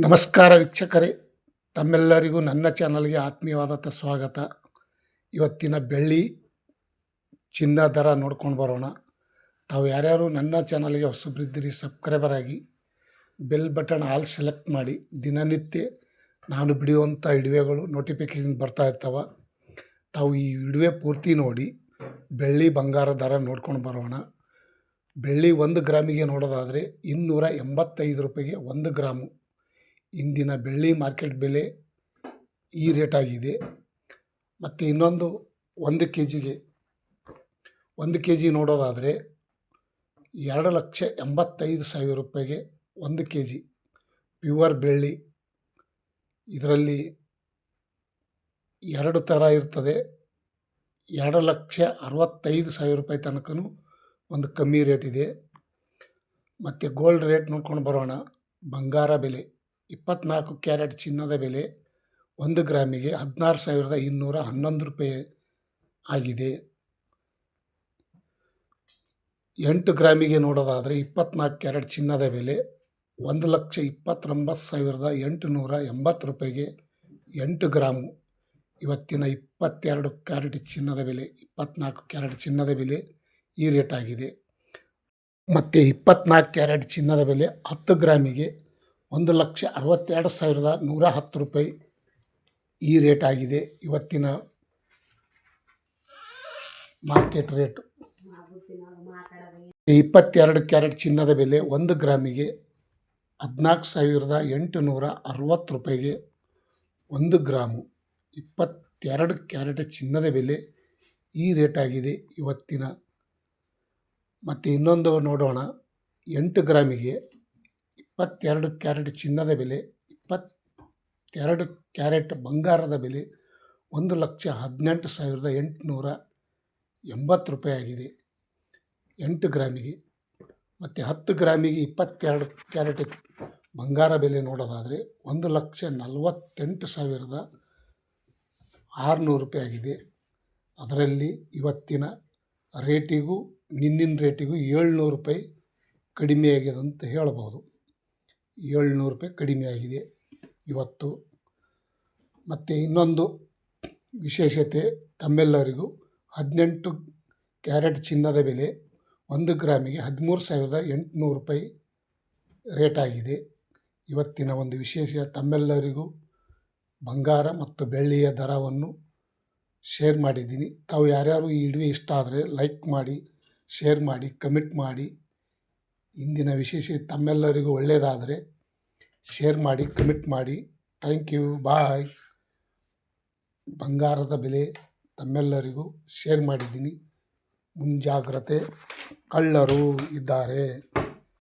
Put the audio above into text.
ನಮಸ್ಕಾರ ವೀಕ್ಷಕರೇ, ತಮ್ಮೆಲ್ಲರಿಗೂ ನನ್ನ ಚಾನಲ್ಗೆ ಆತ್ಮೀಯವಾದಂಥ ಸ್ವಾಗತ. ಇವತ್ತಿನ ಬೆಳ್ಳಿ ಚಿನ್ನ ದರ ನೋಡ್ಕೊಂಡು ಬರೋಣ. ತಾವು ಯಾರ್ಯಾರು ನನ್ನ ಚಾನಲ್ಗೆ ಹೊಸಬ್ರಿದ್ದೀರಿ ಸಬ್ಸ್ಕ್ರೈಬರ್ ಆಗಿ ಬೆಲ್ ಬಟನ್ ಆಲ್ ಸೆಲೆಕ್ಟ್ ಮಾಡಿ. ದಿನನಿತ್ಯ ನಾನು ಬಿಡುವಂಥ ವಿಡಿಯೋಗಳು ನೋಟಿಫಿಕೇಷನ್ ಬರ್ತಾ ಇರ್ತವೆ. ತಾವು ಈ ವಿಡಿಯೋ ಪೂರ್ತಿ ನೋಡಿ ಬೆಳ್ಳಿ ಬಂಗಾರ ದರ ನೋಡ್ಕೊಂಡು ಬರೋಣ. ಬೆಳ್ಳಿ 1 ಗ್ರಾಮಿಗೆ ನೋಡೋದಾದರೆ 285 ರೂಪಾಯಿಗೆ 1 ಗ್ರಾಮು. ಇಂದಿನ ಬೆಳ್ಳಿ ಮಾರ್ಕೆಟ್ ಬೆಲೆ ಈ ರೇಟ್ ಆಗಿದೆ. ಮತ್ತು ಇನ್ನೊಂದು 1 ಕೆ ಜಿ ನೋಡೋದಾದರೆ 2,85,000 ರೂಪಾಯಿಗೆ 1 ಕೆ ಜಿ ಪ್ಯೂವರ್ ಬೆಳ್ಳಿ. ಇದರಲ್ಲಿ 2 ಥರ ಇರ್ತದೆ. 2,65,000 ರೂಪಾಯಿ ತನಕನೂ ಒಂದು ಕಮ್ಮಿ ರೇಟ್ ಇದೆ. ಮತ್ತು ಗೋಲ್ಡ್ ರೇಟ್ ನೋಡ್ಕೊಂಡು ಬರೋಣ. ಬಂಗಾರ ಬೆಲೆ 24 ಕ್ಯಾರೆಟ್ ಚಿನ್ನದ ಬೆಲೆ 1 ಗ್ರಾಮಿಗೆ 16,211 ರೂಪಾಯಿ ಆಗಿದೆ. 8 ಗ್ರಾಮಿಗೆ ನೋಡೋದಾದರೆ 24 ಕ್ಯಾರೆಟ್ ಚಿನ್ನದ ಬೆಲೆ 1,29,880 ರೂಪಾಯಿಗೆ 8 ಗ್ರಾಮು. ಇವತ್ತಿನ 22 ಕ್ಯಾರೆಟ್ ಚಿನ್ನದ ಬೆಲೆ 24 ಕ್ಯಾರೆಟ್ ಚಿನ್ನದ ಬೆಲೆ ಈ ರೇಟ್ ಆಗಿದೆ. ಮತ್ತು 24 ಕ್ಯಾರೆಟ್ ಚಿನ್ನದ ಬೆಲೆ 10 ಗ್ರಾಮಿಗೆ 1,62,110 ರೂಪಾಯಿ ಈ ರೇಟ್ ಆಗಿದೆ. ಇವತ್ತಿನ ಮಾರ್ಕೆಟ್ ರೇಟು. 22 ಕ್ಯಾರೆಟ್ ಚಿನ್ನದ ಬೆಲೆ 1 ಗ್ರಾಮಿಗೆ 14,860 ರೂಪಾಯಿಗೆ 1 ಗ್ರಾಮು. 22 ಕ್ಯಾರೆಟ್ ಚಿನ್ನದ ಬೆಲೆ ಈ ರೇಟ್ ಆಗಿದೆ ಇವತ್ತಿನ. ಮತ್ತು ಇನ್ನೊಂದು ನೋಡೋಣ. 8 ಗ್ರಾಮಿಗೆ 22 ಕ್ಯಾರೆಟ್ ಚಿನ್ನದ ಬೆಲೆ 22 ಕ್ಯಾರೆಟ್ ಬಂಗಾರದ ಬೆಲೆ 1,18,880 ರೂಪಾಯಿ ಆಗಿದೆ 8 ಗ್ರಾಮಿಗೆ. ಮತ್ತು 10 ಗ್ರಾಮಿಗೆ 22 ಕ್ಯಾರೆಟ್ ಬಂಗಾರ ಬೆಲೆ ನೋಡೋದಾದರೆ 1,48,600 ರೂಪಾಯಿ ಆಗಿದೆ. ಅದರಲ್ಲಿ ಇವತ್ತಿನ ರೇಟಿಗೂ ನಿನ್ನಿನ ರೇಟಿಗೂ 700 ರೂಪಾಯಿ ಕಡಿಮೆ ಆಗಿದೆ ಅಂತ ಹೇಳ್ಬೋದು. 700 ರೂಪಾಯಿ ಕಡಿಮೆ ಆಗಿದೆ ಇವತ್ತು. ಮತ್ತು ಇನ್ನೊಂದು ವಿಶೇಷತೆ ತಮ್ಮೆಲ್ಲರಿಗೂ 18 ಕ್ಯಾರೆಟ್ ಚಿನ್ನದ ಬೆಲೆ 1 ಗ್ರಾಮಿಗೆ 13,800 ರೂಪಾಯಿ ರೇಟ್ ಆಗಿದೆ. ಇವತ್ತಿನ ಒಂದು ವಿಶೇಷ ತಮ್ಮೆಲ್ಲರಿಗೂ ಬಂಗಾರ ಮತ್ತು ಬೆಳ್ಳಿಯ ದರವನ್ನು ಶೇರ್ ಮಾಡಿದ್ದೀನಿ. ತಾವು ಯಾರ್ಯಾರು ಈ ವಿಡಿಯೋ ಇಷ್ಟ ಆದರೆ ಲೈಕ್ ಮಾಡಿ, ಶೇರ್ ಮಾಡಿ, ಕಮೆಂಟ್ ಮಾಡಿ. ಇಂದಿನ ವಿಶೇಷ ತಮ್ಮೆಲ್ಲರಿಗೂ ಒಳ್ಳೆಯದಾದರೆ ಶೇರ್ ಮಾಡಿ, ಕಮೆಂಟ್ ಮಾಡಿ. ಥ್ಯಾಂಕ್ ಯು, ಬಾಯ್. ಬಂಗಾರದ ಬೆಲೆ ತಮ್ಮೆಲ್ಲರಿಗೂ ಶೇರ್ ಮಾಡಿದ್ದೀನಿ. ಮುಂಜಾಗ್ರತೆ, ಕಳ್ಳರು ಇದ್ದಾರೆ.